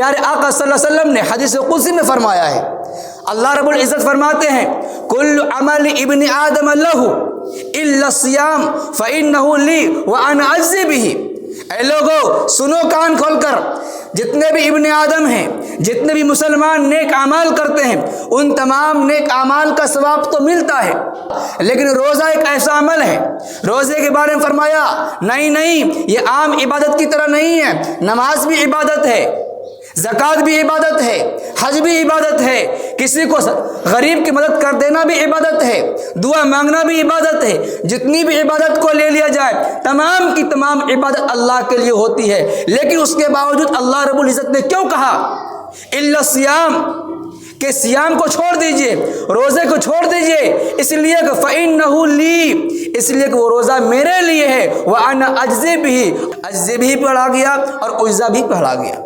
پیارے آقا صلی اللہ علیہ وسلم نے حدیث قدسی میں فرمایا ہے، اللہ رب العزت فرماتے ہیں کل عمل ابن آدم لہ الا الصیام فانہ لی وانا اجزی بہ۔ اے لوگو سنو کان کھول کر، جتنے بھی ابن آدم ہیں، جتنے بھی مسلمان نیک اعمال کرتے ہیں، ان تمام نیک اعمال کا ثواب تو ملتا ہے، لیکن روزہ ایک ایسا عمل ہے، روزے کے بارے میں فرمایا نہیں یہ عام عبادت کی طرح نہیں ہے، نماز بھی عبادت ہے، زکوٰۃ بھی عبادت ہے، حج بھی عبادت ہے، کسی کو غریب کی مدد کر دینا بھی عبادت ہے، دعا مانگنا بھی عبادت ہے، جتنی بھی عبادت کو لے لیا جائے تمام کی تمام عبادت اللہ کے لیے ہوتی ہے، لیکن اس کے باوجود اللہ رب العزت نے کیوں کہا الا الصیام، کہ سیام کو چھوڑ دیجئے، روزے کو چھوڑ دیجئے، اس لیے کہ فإنہ لی، اس لیے کہ وہ روزہ میرے لیے ہے، وأنا أجزی بہ، اجزی بھی پڑھا گیا اور اجزا بھی پڑھا گیا،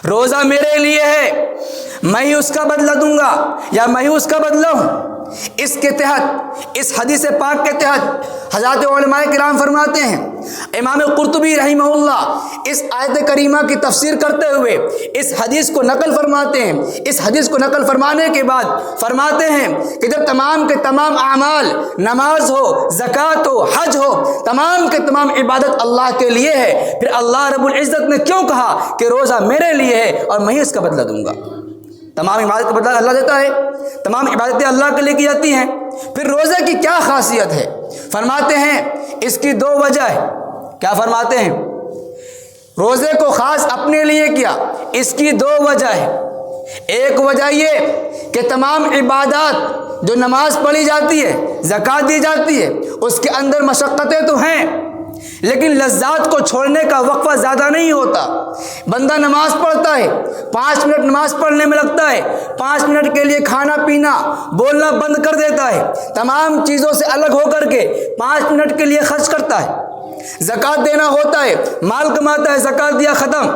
روزہ میرے لیے ہے، میں ہی اس کا بدلہ دوں گا یا میں ہی اس کا بدلہ ہوں۔ اس کے تحت، اس حدیث پاک کے تحت حضرات علماء کرام فرماتے ہیں، امام قرطبی رحمہ اللہ اس آیت کریمہ کی تفسیر کرتے ہوئے اس حدیث کو نقل فرماتے ہیں، اس حدیث کو نقل فرمانے کے بعد فرماتے ہیں کہ جب تمام کے تمام اعمال، نماز ہو، زکوٰۃ ہو، حج ہو، تمام کے تمام عبادت اللہ کے لیے ہے، پھر اللہ رب العزت نے کیوں کہا کہ روزہ میرے لیے ہے اور میں ہی اس کا بدلہ دوں گا؟ تمام عبادت کا بدلہ اللہ دیتا ہے، تمام عبادتیں اللہ کے لیے کی جاتی ہیں، پھر روزے کی کیا خاصیت ہے؟ فرماتے ہیں اس کی دو وجہ ہے۔ کیا فرماتے ہیں؟ روزے کو خاص اپنے لیے کیا، اس کی دو وجہ ہے۔ ایک وجہ یہ کہ تمام عبادات جو نماز پڑھی جاتی ہے، زکوٰۃ دی جاتی ہے، اس کے اندر مشقتیں تو ہیں، لیکن لذات کو چھوڑنے کا وقفہ زیادہ نہیں ہوتا۔ بندہ نماز پڑھتا ہے، 5 منٹ نماز پڑھنے میں لگتا ہے، 5 منٹ کے لیے کھانا پینا بولنا بند کر دیتا ہے، تمام چیزوں سے الگ ہو کر کے 5 منٹ کے لیے خرچ کرتا ہے، زکوٰۃ دینا ہوتا ہے، مال کماتا ہے، زکوٰۃ دیا ختم،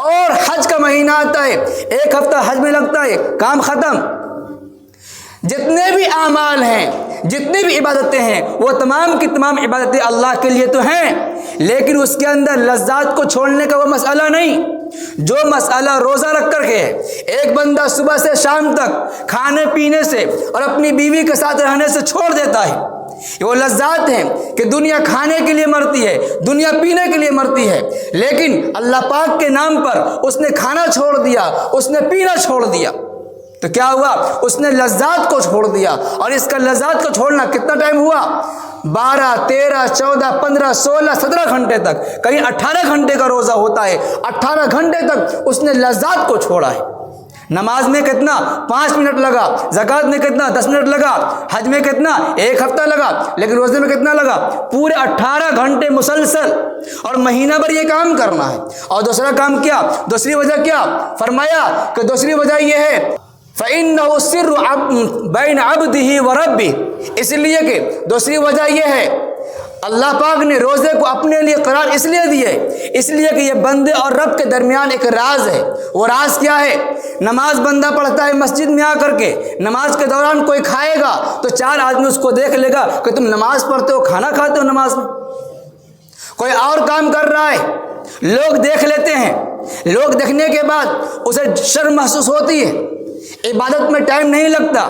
اور حج کا مہینہ آتا ہے، 1 ہفتہ حج میں لگتا ہے، کام ختم۔ جتنے بھی اعمال ہیں، جتنی بھی عبادتیں ہیں، وہ تمام کی تمام عبادتیں اللہ کے لیے تو ہیں، لیکن اس کے اندر لذات کو چھوڑنے کا وہ مسئلہ نہیں جو مسئلہ روزہ رکھ کر کے ہے۔ ایک بندہ صبح سے شام تک کھانے پینے سے اور اپنی بیوی کے ساتھ رہنے سے چھوڑ دیتا ہے، وہ لذات ہیں کہ دنیا کھانے کے لیے مرتی ہے، دنیا پینے کے لیے مرتی ہے، لیکن اللہ پاک کے نام پر اس نے کھانا چھوڑ دیا، اس نے پینا چھوڑ دیا، تو کیا ہوا؟ اس نے لذات کو چھوڑ دیا، اور اس کا لذات کو چھوڑنا کتنا ٹائم ہوا؟ 12 13 14 15 16 17 گھنٹے تک، کہیں 18 گھنٹے کا روزہ ہوتا ہے، 18 گھنٹے تک اس نے لذات کو چھوڑا ہے۔ نماز میں کتنا؟ 5 منٹ لگا، زکوٰۃ میں کتنا؟ 10 منٹ لگا، حج میں کتنا؟ 1 ہفتہ لگا، لیکن روزے میں کتنا لگا؟ پورے 18 گھنٹے مسلسل، اور مہینہ بھر یہ کام کرنا ہے۔ اور دوسرا کام کیا؟ دوسری وجہ کیا فرمایا کہ دوسری وجہ یہ ہے فَإِنَّهُ السِّرُّ بَيْنَ عَبْدِهِ وَرَبِّهِ، اس لیے کہ دوسری وجہ یہ ہے اللہ پاک نے روزے کو اپنے لیے قرار اس لیے دیے، اس لیے کہ یہ بندے اور رب کے درمیان ایک راز ہے۔ وہ راز کیا ہے؟ نماز بندہ پڑھتا ہے مسجد میں آ کر کے، نماز کے دوران کوئی کھائے گا تو 4 آدمی اس کو دیکھ لے گا کہ تم نماز پڑھتے ہو، کھانا کھاتے ہو نماز میں۔ کوئی اور کام کر رہا ہے، لوگ دیکھ لیتے ہیں، لوگ دیکھنے کے بعد اسے شرم محسوس ہوتی ہے، عبادت میں ٹائم نہیں لگتا۔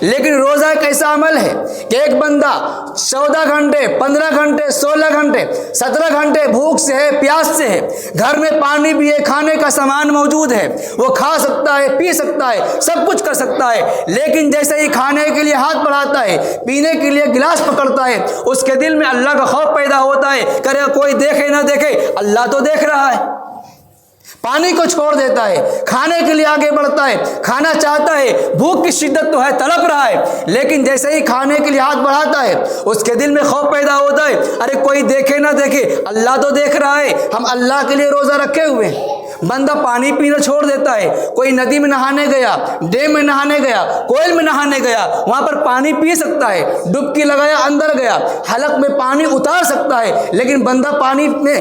لیکن روزہ ایک ایسا عمل ہے کہ ایک بندہ 14 گھنٹے 15 گھنٹے 16 گھنٹے 17 گھنٹے بھوک سے ہے، پیاس سے ہے، گھر میں پانی بھی ہے، کھانے کا سامان موجود ہے، وہ کھا سکتا ہے، پی سکتا ہے، سب کچھ کر سکتا ہے، لیکن جیسے ہی کھانے کے لیے ہاتھ بڑھاتا ہے، پینے کے لیے گلاس پکڑتا ہے، اس کے دل میں اللہ کا خوف پیدا ہوتا ہے، کرے کوئی دیکھے نہ دیکھے اللہ تو دیکھ رہا ہے، پانی کو چھوڑ دیتا ہے، کھانے کے لیے آگے بڑھتا ہے، کھانا چاہتا ہے، بھوک کی شدت تو ہے، تڑپ رہا ہے، لیکن جیسے ہی کھانے کے لیے ہاتھ بڑھاتا ہے اس کے دل میں خوف پیدا ہوتا ہے، ارے کوئی دیکھے نہ دیکھے اللہ تو دیکھ رہا ہے، ہم اللہ کے لیے روزہ رکھے ہوئے ہیں۔ بندہ پانی پینا چھوڑ دیتا ہے، کوئی ندی میں نہانے گیا، ڈیم میں نہانے گیا، کوئل میں نہانے گیا، وہاں پر پانی پی سکتا ہے، ڈبکی لگایا اندر گیا، حلق میں پانی اتار سکتا ہے، لیکن بندہ پانی میں